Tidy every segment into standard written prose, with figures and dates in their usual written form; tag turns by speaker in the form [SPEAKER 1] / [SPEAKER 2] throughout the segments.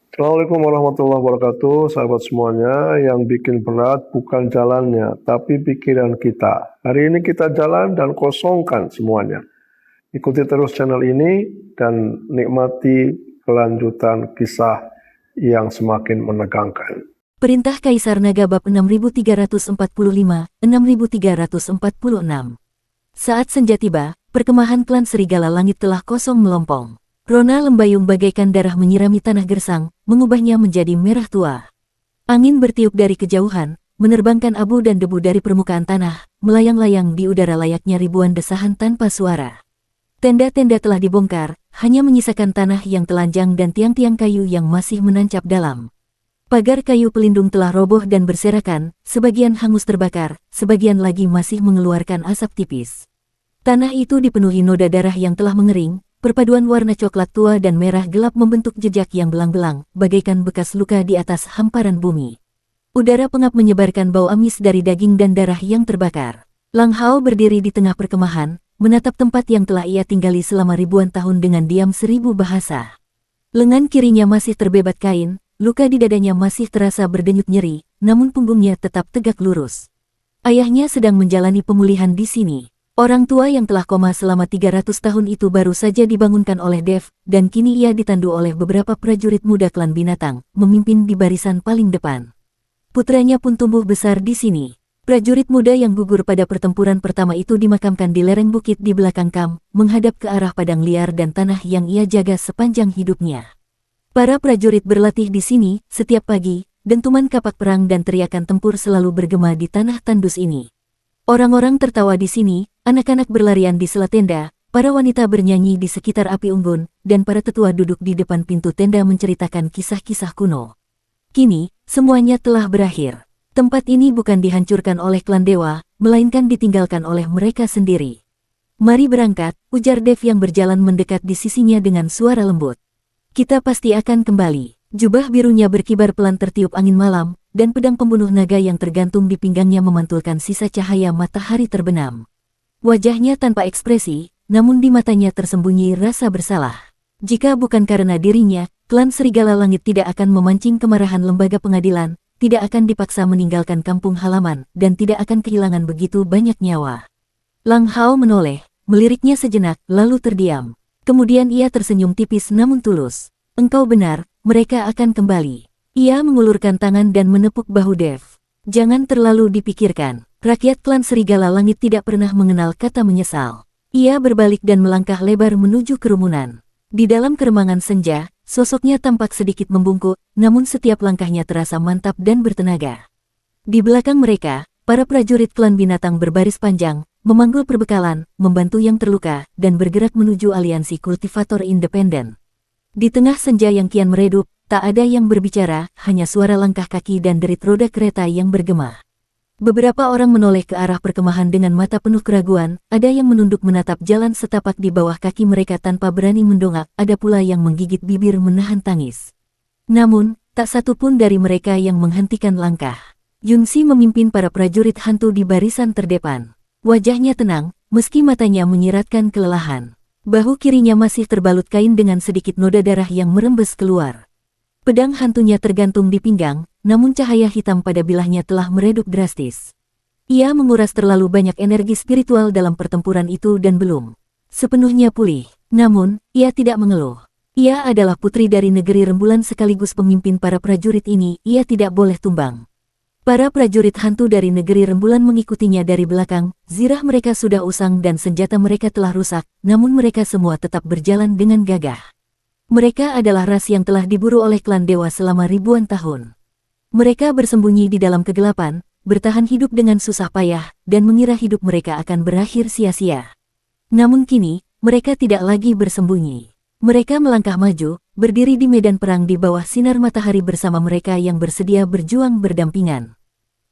[SPEAKER 1] Assalamualaikum warahmatullahi wabarakatuh, sahabat semuanya. Yang bikin berat bukan jalannya, tapi pikiran kita. Hari ini kita jalan dan kosongkan semuanya. Ikuti terus channel ini dan nikmati kelanjutan kisah yang semakin menegangkan.
[SPEAKER 2] Perintah Kaisar Naga bab 6345-6346. Saat senja tiba, perkemahan klan Serigala Langit telah kosong melompong. Rona lembayung bagaikan darah menyirami tanah gersang, mengubahnya menjadi merah tua. Angin bertiup dari kejauhan, menerbangkan abu dan debu dari permukaan tanah, melayang-layang di udara layaknya ribuan desahan tanpa suara. Tenda-tenda telah dibongkar, hanya menyisakan tanah yang telanjang dan tiang-tiang kayu yang masih menancap dalam. Pagar kayu pelindung telah roboh dan berserakan, sebagian hangus terbakar, sebagian lagi masih mengeluarkan asap tipis. Tanah itu dipenuhi noda darah yang telah mengering, perpaduan warna coklat tua dan merah gelap membentuk jejak yang belang-belang, bagaikan bekas luka di atas hamparan bumi. Udara pengap menyebarkan bau amis dari daging dan darah yang terbakar. Lang Hao berdiri di tengah perkemahan, menatap tempat yang telah ia tinggali selama ribuan tahun dengan diam seribu bahasa. Lengan kirinya masih terbebat kain, luka di dadanya masih terasa berdenyut nyeri, namun punggungnya tetap tegak lurus. Ayahnya sedang menjalani pemulihan di sini. Orang tua yang telah koma selama 300 tahun itu baru saja dibangunkan oleh Dev, dan kini ia ditandu oleh beberapa prajurit muda klan binatang, memimpin di barisan paling depan. Putranya pun tumbuh besar di sini. Prajurit muda yang gugur pada pertempuran pertama itu dimakamkan di lereng bukit di belakang kamp, menghadap ke arah padang liar dan tanah yang ia jaga sepanjang hidupnya. Para prajurit berlatih di sini, setiap pagi, dentuman kapak perang dan teriakan tempur selalu bergema di tanah tandus ini. Orang-orang tertawa di sini, anak-anak berlarian di sela tenda, para wanita bernyanyi di sekitar api unggun, dan para tetua duduk di depan pintu tenda menceritakan kisah-kisah kuno. Kini, semuanya telah berakhir. Tempat ini bukan dihancurkan oleh klan dewa, melainkan ditinggalkan oleh mereka sendiri. Mari berangkat, ujar Dev yang berjalan mendekat di sisinya dengan suara lembut. Kita pasti akan kembali. Jubah birunya berkibar pelan tertiup angin malam, dan pedang pembunuh naga yang tergantung di pinggangnya memantulkan sisa cahaya matahari terbenam. Wajahnya tanpa ekspresi, namun di matanya tersembunyi rasa bersalah. Jika bukan karena dirinya, klan Serigala Langit tidak akan memancing kemarahan lembaga pengadilan, tidak akan dipaksa meninggalkan kampung halaman, dan tidak akan kehilangan begitu banyak nyawa. Lang Hao menoleh, meliriknya sejenak, lalu terdiam. Kemudian ia tersenyum tipis namun tulus. Engkau benar, mereka akan kembali. Ia mengulurkan tangan dan menepuk bahu Dev. Jangan terlalu dipikirkan. Rakyat klan Serigala Langit tidak pernah mengenal kata menyesal. Ia berbalik dan melangkah lebar menuju kerumunan. Di dalam keremangan senja, sosoknya tampak sedikit membungkuk, namun setiap langkahnya terasa mantap dan bertenaga. Di belakang mereka, para prajurit klan binatang berbaris panjang, memanggul perbekalan, membantu yang terluka, dan bergerak menuju aliansi kultivator independen. Di tengah senja yang kian meredup, tak ada yang berbicara, hanya suara langkah kaki dan derit roda kereta yang bergema. Beberapa orang menoleh ke arah perkemahan dengan mata penuh keraguan, ada yang menunduk menatap jalan setapak di bawah kaki mereka tanpa berani mendongak, ada pula yang menggigit bibir menahan tangis. Namun, tak satu pun dari mereka yang menghentikan langkah. Yunxi memimpin para prajurit hantu di barisan terdepan. Wajahnya tenang, meski matanya menyiratkan kelelahan. Bahu kirinya masih terbalut kain dengan sedikit noda darah yang merembes keluar. Pedang hantunya tergantung di pinggang, namun cahaya hitam pada bilahnya telah meredup drastis. Ia menguras terlalu banyak energi spiritual dalam pertempuran itu dan belum sepenuhnya pulih. Namun, ia tidak mengeluh. Ia adalah putri dari negeri rembulan sekaligus pemimpin para prajurit ini, ia tidak boleh tumbang. Para prajurit hantu dari negeri rembulan mengikutinya dari belakang, zirah mereka sudah usang dan senjata mereka telah rusak, namun mereka semua tetap berjalan dengan gagah. Mereka adalah ras yang telah diburu oleh klan dewa selama ribuan tahun. Mereka bersembunyi di dalam kegelapan, bertahan hidup dengan susah payah, dan mengira hidup mereka akan berakhir sia-sia. Namun kini, mereka tidak lagi bersembunyi. Mereka melangkah maju, berdiri di medan perang di bawah sinar matahari bersama mereka yang bersedia berjuang berdampingan.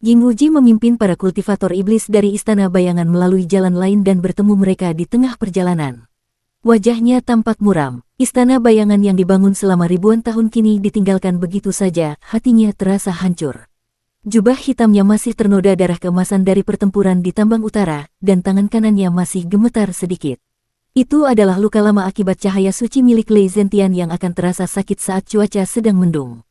[SPEAKER 2] Ying Wuji memimpin para kultivator iblis dari istana bayangan melalui jalan lain dan bertemu mereka di tengah perjalanan. Wajahnya tampak muram, istana bayangan yang dibangun selama ribuan tahun kini ditinggalkan begitu saja, hatinya terasa hancur. Jubah hitamnya masih ternoda darah keemasan dari pertempuran di Tambang Utara, dan tangan kanannya masih gemetar sedikit. Itu adalah luka lama akibat cahaya suci milik Lei Zentian yang akan terasa sakit saat cuaca sedang mendung.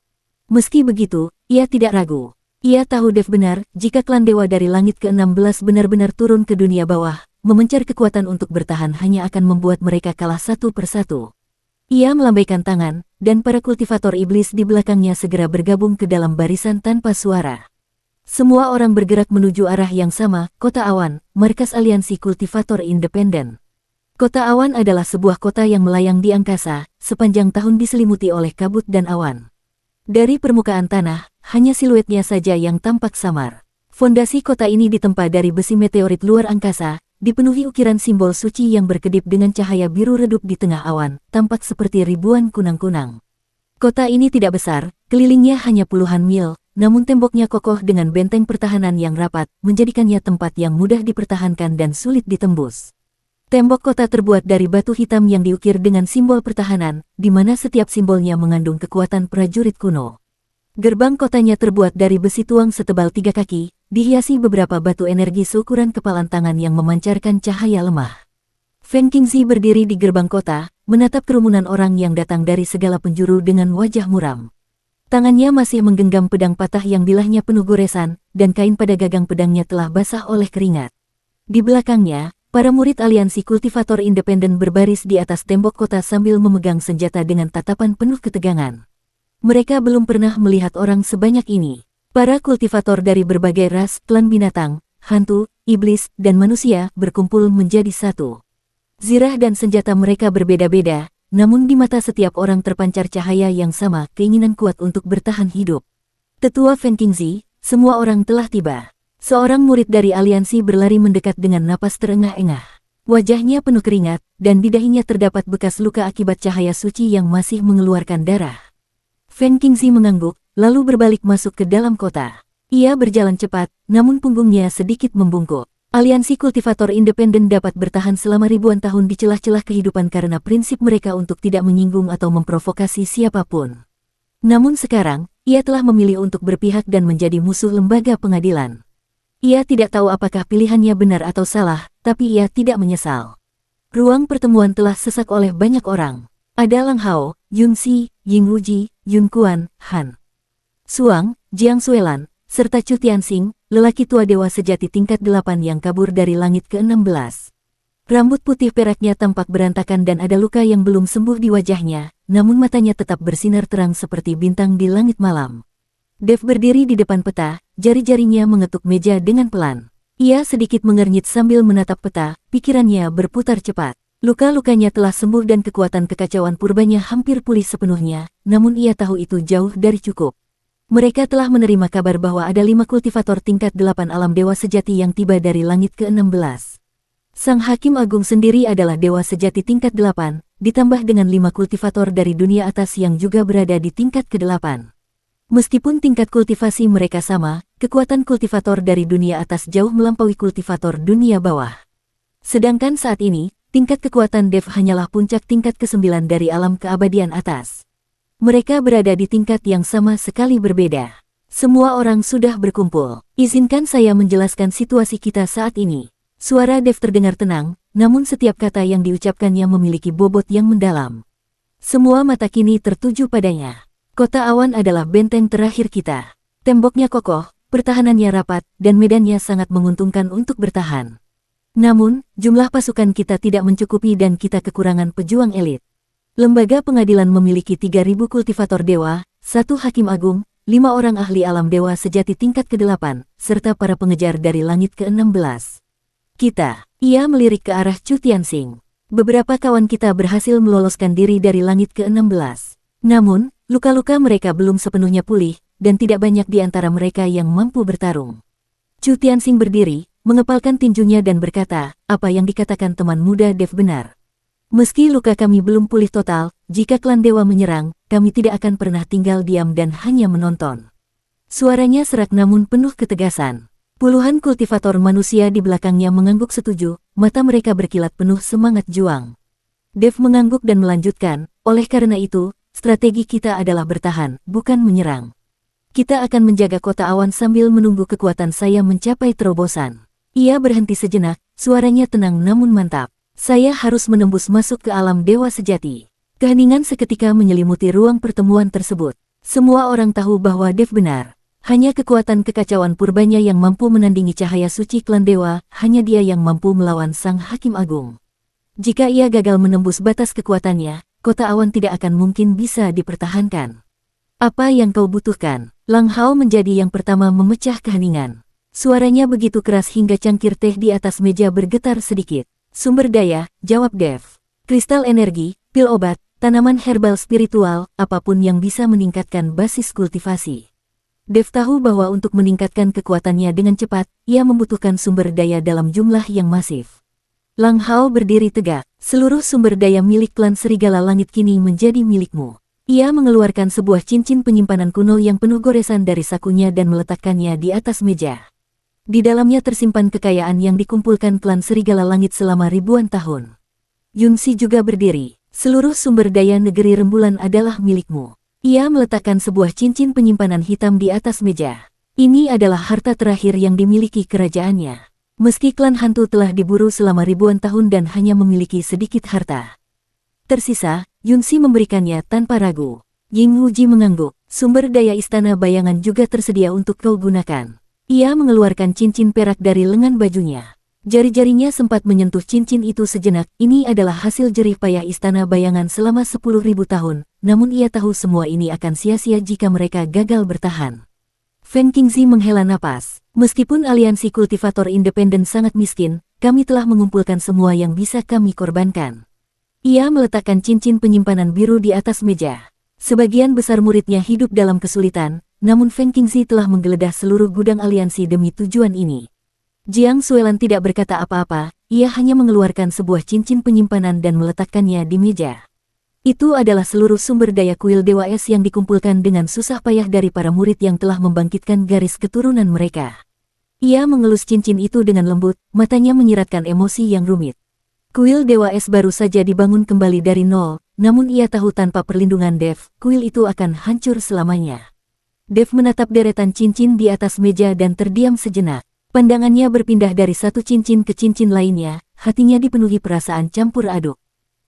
[SPEAKER 2] Meski begitu, ia tidak ragu. Ia tahu Dev benar, jika klan dewa dari langit ke-16 benar-benar turun ke dunia bawah, memencar kekuatan untuk bertahan hanya akan membuat mereka kalah satu persatu. Ia melambaikan tangan, dan para kultivator iblis di belakangnya segera bergabung ke dalam barisan tanpa suara. Semua orang bergerak menuju arah yang sama, Kota Awan, markas aliansi kultivator independen. Kota Awan adalah sebuah kota yang melayang di angkasa, sepanjang tahun diselimuti oleh kabut dan awan. Dari permukaan tanah, hanya siluetnya saja yang tampak samar. Fondasi kota ini ditempa dari besi meteorit luar angkasa, dipenuhi ukiran simbol suci yang berkedip dengan cahaya biru redup di tengah awan, tampak seperti ribuan kunang-kunang. Kota ini tidak besar, kelilingnya hanya puluhan mil, namun temboknya kokoh dengan benteng pertahanan yang rapat, menjadikannya tempat yang mudah dipertahankan dan sulit ditembus. Tembok kota terbuat dari batu hitam yang diukir dengan simbol pertahanan, di mana setiap simbolnya mengandung kekuatan prajurit kuno. Gerbang kotanya terbuat dari besi tuang setebal 3 kaki, dihiasi beberapa batu energi seukuran kepalan tangan yang memancarkan cahaya lemah. Fen Qingzi berdiri di gerbang kota, menatap kerumunan orang yang datang dari segala penjuru dengan wajah muram. Tangannya masih menggenggam pedang patah yang bilahnya penuh goresan, dan kain pada gagang pedangnya telah basah oleh keringat. Di belakangnya, para murid aliansi kultivator independen berbaris di atas tembok kota sambil memegang senjata dengan tatapan penuh ketegangan. Mereka belum pernah melihat orang sebanyak ini. Para kultivator dari berbagai ras, klan binatang, hantu, iblis, dan manusia berkumpul menjadi satu. Zirah dan senjata mereka berbeda-beda, namun di mata setiap orang terpancar cahaya yang sama, keinginan kuat untuk bertahan hidup. Tetua Fen Qingzi, semua orang telah tiba. Seorang murid dari aliansi berlari mendekat dengan napas terengah-engah. Wajahnya penuh keringat, dan di dahinya terdapat bekas luka akibat cahaya suci yang masih mengeluarkan darah. Fen Qingzi mengangguk, lalu berbalik masuk ke dalam kota. Ia berjalan cepat, namun punggungnya sedikit membungkuk. Aliansi kultivator independen dapat bertahan selama ribuan tahun di celah-celah kehidupan karena prinsip mereka untuk tidak menyinggung atau memprovokasi siapapun. Namun sekarang, ia telah memilih untuk berpihak dan menjadi musuh lembaga pengadilan. Ia tidak tahu apakah pilihannya benar atau salah, tapi ia tidak menyesal. Ruang pertemuan telah sesak oleh banyak orang. Ada Lang Hao, Yun Xi, Ying Wuji, Yun Kuan, Han Suang, Jiang Suelan, serta Chu Tianxing, lelaki tua dewa sejati tingkat 8 yang kabur dari langit ke-16. Rambut putih peraknya tampak berantakan dan ada luka yang belum sembuh di wajahnya, namun matanya tetap bersinar terang seperti bintang di langit malam. Dev berdiri di depan peta, jari-jarinya mengetuk meja dengan pelan. Ia sedikit mengernyit sambil menatap peta, pikirannya berputar cepat. Luka-lukanya telah sembuh dan kekuatan kekacauan purbanya hampir pulih sepenuhnya, namun ia tahu itu jauh dari cukup. Mereka telah menerima kabar bahwa ada 5 kultivator tingkat 8 alam dewa sejati yang tiba dari langit ke-16. Sang Hakim Agung sendiri adalah dewa sejati tingkat 8, ditambah dengan 5 kultivator dari dunia atas yang juga berada di tingkat ke-8. Meskipun tingkat kultivasi mereka sama, kekuatan kultivator dari dunia atas jauh melampaui kultivator dunia bawah. Sedangkan saat ini, tingkat kekuatan Dev hanyalah puncak tingkat ke-9 dari alam keabadian atas. Mereka berada di tingkat yang sama sekali berbeda. Semua orang sudah berkumpul. Izinkan saya menjelaskan situasi kita saat ini. Suara Dev terdengar tenang, namun setiap kata yang diucapkannya memiliki bobot yang mendalam. Semua mata kini tertuju padanya. Kota Awan adalah benteng terakhir kita. Temboknya kokoh, pertahanannya rapat, dan medannya sangat menguntungkan untuk bertahan. Namun, jumlah pasukan kita tidak mencukupi dan kita kekurangan pejuang elit. Lembaga pengadilan memiliki 3.000 kultivator dewa, 1 hakim agung, 5 orang ahli alam dewa sejati tingkat ke-8, serta para pengejar dari langit ke-16. Ia melirik ke arah Chu Tianxing. Beberapa kawan kita berhasil meloloskan diri dari langit ke-16. Namun, luka-luka mereka belum sepenuhnya pulih, dan tidak banyak di antara mereka yang mampu bertarung. Chu Tianxing berdiri, mengepalkan tinjunya dan berkata, apa yang dikatakan teman muda Dev benar. Meski luka kami belum pulih total, jika klan dewa menyerang, kami tidak akan pernah tinggal diam dan hanya menonton. Suaranya serak namun penuh ketegasan. Puluhan kultivator manusia di belakangnya mengangguk setuju, mata mereka berkilat penuh semangat juang. Dev mengangguk dan melanjutkan, oleh karena itu, strategi kita adalah bertahan, bukan menyerang. Kita akan menjaga kota Awan sambil menunggu kekuatan saya mencapai terobosan. Ia berhenti sejenak, suaranya tenang namun mantap. Saya harus menembus masuk ke alam dewa sejati. Keheningan seketika menyelimuti ruang pertemuan tersebut. Semua orang tahu bahwa Dev benar. Hanya kekuatan kekacauan purbanya yang mampu menandingi cahaya suci klan dewa, hanya dia yang mampu melawan sang hakim agung. Jika ia gagal menembus batas kekuatannya, kota awan tidak akan mungkin bisa dipertahankan. Apa yang kau butuhkan? Lang Hao menjadi yang pertama memecah keheningan. Suaranya begitu keras hingga cangkir teh di atas meja bergetar sedikit. Sumber daya, jawab Dev. Kristal energi, pil obat, tanaman herbal spiritual, apapun yang bisa meningkatkan basis kultivasi. Dev tahu bahwa untuk meningkatkan kekuatannya dengan cepat, ia membutuhkan sumber daya dalam jumlah yang masif. Lang Hao berdiri tegak. Seluruh sumber daya milik klan Serigala Langit kini menjadi milikmu. Ia mengeluarkan sebuah cincin penyimpanan kuno yang penuh goresan dari sakunya dan meletakkannya di atas meja. Di dalamnya tersimpan kekayaan yang dikumpulkan klan Serigala Langit selama ribuan tahun. Yunxi juga berdiri. Seluruh sumber daya negeri rembulan adalah milikmu. Ia meletakkan sebuah cincin penyimpanan hitam di atas meja. Ini adalah harta terakhir yang dimiliki kerajaannya. Meski klan hantu telah diburu selama ribuan tahun dan hanya memiliki sedikit harta tersisa, Yunxi memberikannya tanpa ragu. Ying Wuji mengangguk. Sumber daya istana bayangan juga tersedia untuk kau gunakan. Ia mengeluarkan cincin perak dari lengan bajunya. Jari-jarinya sempat menyentuh cincin itu sejenak. Ini adalah hasil jerih payah istana bayangan selama 10.000 tahun, namun ia tahu semua ini akan sia-sia jika mereka gagal bertahan. Feng Qingzi menghela napas. Meskipun aliansi kultivator independen sangat miskin, kami telah mengumpulkan semua yang bisa kami korbankan. Ia meletakkan cincin penyimpanan biru di atas meja. Sebagian besar muridnya hidup dalam kesulitan, namun Feng Qingzi telah menggeledah seluruh gudang aliansi demi tujuan ini. Jiang Suelan tidak berkata apa-apa, ia hanya mengeluarkan sebuah cincin penyimpanan dan meletakkannya di meja. Itu adalah seluruh sumber daya kuil Dewa Es yang dikumpulkan dengan susah payah dari para murid yang telah membangkitkan garis keturunan mereka. Ia mengelus cincin itu dengan lembut, matanya menyiratkan emosi yang rumit. Kuil Dewa Es baru saja dibangun kembali dari nol, namun ia tahu tanpa perlindungan Dev, kuil itu akan hancur selamanya. Dev menatap deretan cincin di atas meja dan terdiam sejenak. Pandangannya berpindah dari satu cincin ke cincin lainnya, hatinya dipenuhi perasaan campur aduk.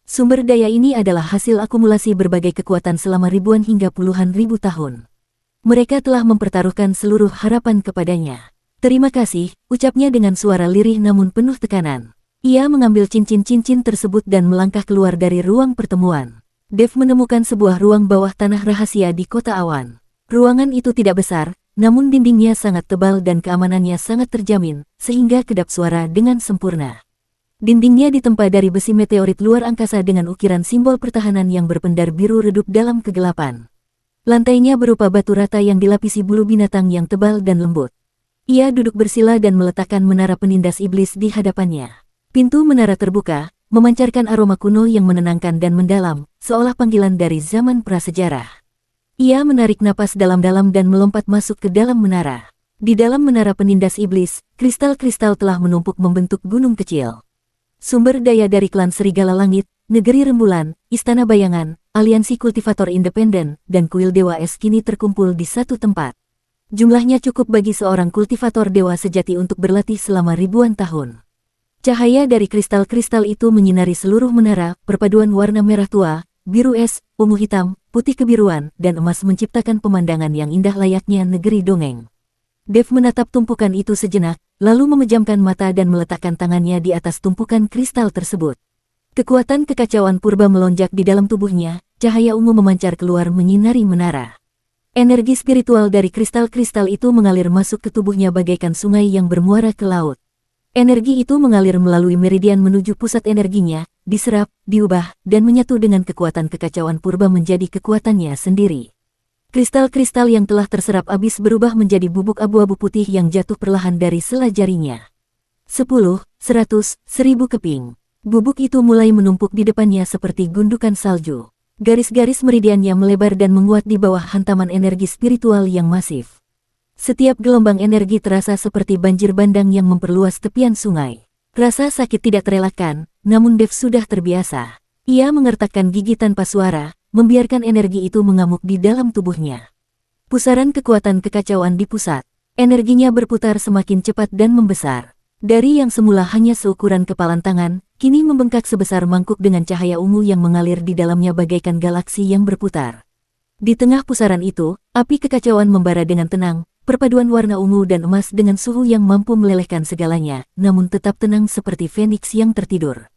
[SPEAKER 2] Sumber daya ini adalah hasil akumulasi berbagai kekuatan selama ribuan hingga puluhan ribu tahun. Mereka telah mempertaruhkan seluruh harapan kepadanya. Terima kasih, ucapnya dengan suara lirih namun penuh tekanan. Ia mengambil cincin-cincin tersebut dan melangkah keluar dari ruang pertemuan. Dev menemukan sebuah ruang bawah tanah rahasia di kota awan. Ruangan itu tidak besar, namun dindingnya sangat tebal dan keamanannya sangat terjamin, sehingga kedap suara dengan sempurna. Dindingnya ditempa dari besi meteorit luar angkasa dengan ukiran simbol pertahanan yang berpendar biru redup dalam kegelapan. Lantainya berupa batu rata yang dilapisi bulu binatang yang tebal dan lembut. Ia duduk bersila dan meletakkan menara penindas iblis di hadapannya. Pintu menara terbuka, memancarkan aroma kuno yang menenangkan dan mendalam, seolah panggilan dari zaman prasejarah. Ia menarik napas dalam-dalam dan melompat masuk ke dalam menara. Di dalam menara penindas iblis, kristal-kristal telah menumpuk membentuk gunung kecil. Sumber daya dari klan Serigala Langit, Negeri Rembulan, Istana Bayangan, Aliansi Kultivator Independen, dan Kuil Dewa Es kini terkumpul di satu tempat. Jumlahnya cukup bagi seorang kultivator dewa sejati untuk berlatih selama ribuan tahun. Cahaya dari kristal-kristal itu menyinari seluruh menara, perpaduan warna merah tua, biru es, ungu hitam, putih kebiruan, dan emas menciptakan pemandangan yang indah layaknya negeri dongeng. Dev menatap tumpukan itu sejenak, lalu memejamkan mata dan meletakkan tangannya di atas tumpukan kristal tersebut. Kekuatan kekacauan purba melonjak di dalam tubuhnya, cahaya ungu memancar keluar menyinari menara. Energi spiritual dari kristal-kristal itu mengalir masuk ke tubuhnya bagaikan sungai yang bermuara ke laut. Energi itu mengalir melalui meridian menuju pusat energinya, diserap, diubah, dan menyatu dengan kekuatan kekacauan purba menjadi kekuatannya sendiri. Kristal-kristal yang telah terserap habis berubah menjadi bubuk abu-abu putih yang jatuh perlahan dari sela jarinya. 10, 100, 1000 keping. Bubuk itu mulai menumpuk di depannya seperti gundukan salju. Garis-garis meridiannya melebar dan menguat di bawah hantaman energi spiritual yang masif. Setiap gelombang energi terasa seperti banjir bandang yang memperluas tepian sungai. Rasa sakit tidak terelakkan, namun Dev sudah terbiasa. Ia mengertakkan gigi tanpa suara, membiarkan energi itu mengamuk di dalam tubuhnya. Pusaran kekuatan kekacauan di pusat. Energinya berputar semakin cepat dan membesar. Dari yang semula hanya seukuran kepalan tangan, kini membengkak sebesar mangkuk dengan cahaya ungu yang mengalir di dalamnya bagaikan galaksi yang berputar. Di tengah pusaran itu, api kekacauan membara dengan tenang, perpaduan warna ungu dan emas dengan suhu yang mampu melelehkan segalanya, namun tetap tenang seperti feniks yang tertidur.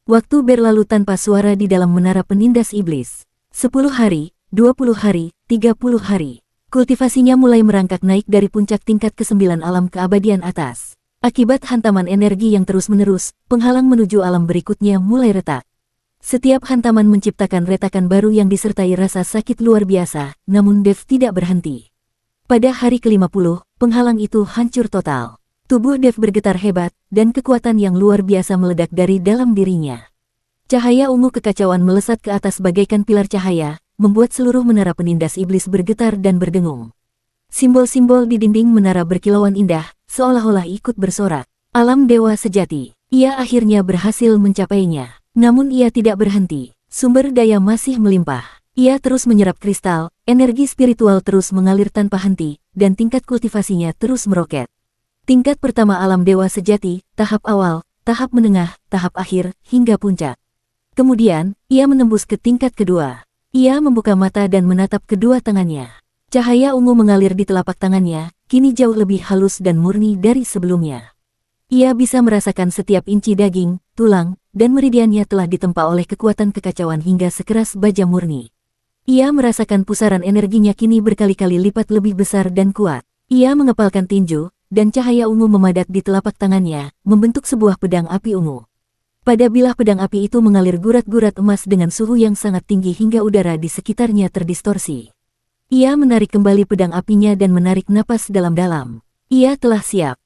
[SPEAKER 2] Waktu berlalu tanpa suara di dalam menara penindas iblis. 10 hari, 20 hari, 30 hari. Kultivasinya mulai merangkak naik dari puncak tingkat ke-9 alam keabadian atas. Akibat hantaman energi yang terus-menerus, penghalang menuju alam berikutnya mulai retak. Setiap hantaman menciptakan retakan baru yang disertai rasa sakit luar biasa, namun Dev tidak berhenti. Pada hari ke-50, penghalang itu hancur total. Tubuh Dev bergetar hebat, dan kekuatan yang luar biasa meledak dari dalam dirinya. Cahaya ungu kekacauan melesat ke atas bagaikan pilar cahaya, membuat seluruh menara penindas iblis bergetar dan berdengung. Simbol-simbol di dinding menara berkilauan indah, seolah-olah ikut bersorak. Alam dewa sejati. Ia akhirnya berhasil mencapainya. Namun ia tidak berhenti. Sumber daya masih melimpah. Ia terus menyerap kristal, energi spiritual terus mengalir tanpa henti, dan tingkat kultivasinya terus meroket. Tingkat pertama alam dewa sejati, tahap awal, tahap menengah, tahap akhir, hingga puncak. Kemudian, ia menembus ke tingkat kedua. Ia membuka mata dan menatap kedua tangannya. Cahaya ungu mengalir di telapak tangannya, kini jauh lebih halus dan murni dari sebelumnya. Ia bisa merasakan setiap inci daging, tulang, dan meridiannya telah ditempa oleh kekuatan kekacauan hingga sekeras baja murni. Ia merasakan pusaran energinya kini berkali-kali lipat lebih besar dan kuat. Ia mengepalkan tinju, dan cahaya ungu memadat di telapak tangannya, membentuk sebuah pedang api ungu. Pada bilah pedang api itu mengalir gurat-gurat emas dengan suhu yang sangat tinggi hingga udara di sekitarnya terdistorsi. Ia menarik kembali pedang apinya dan menarik napas dalam-dalam. Ia telah siap.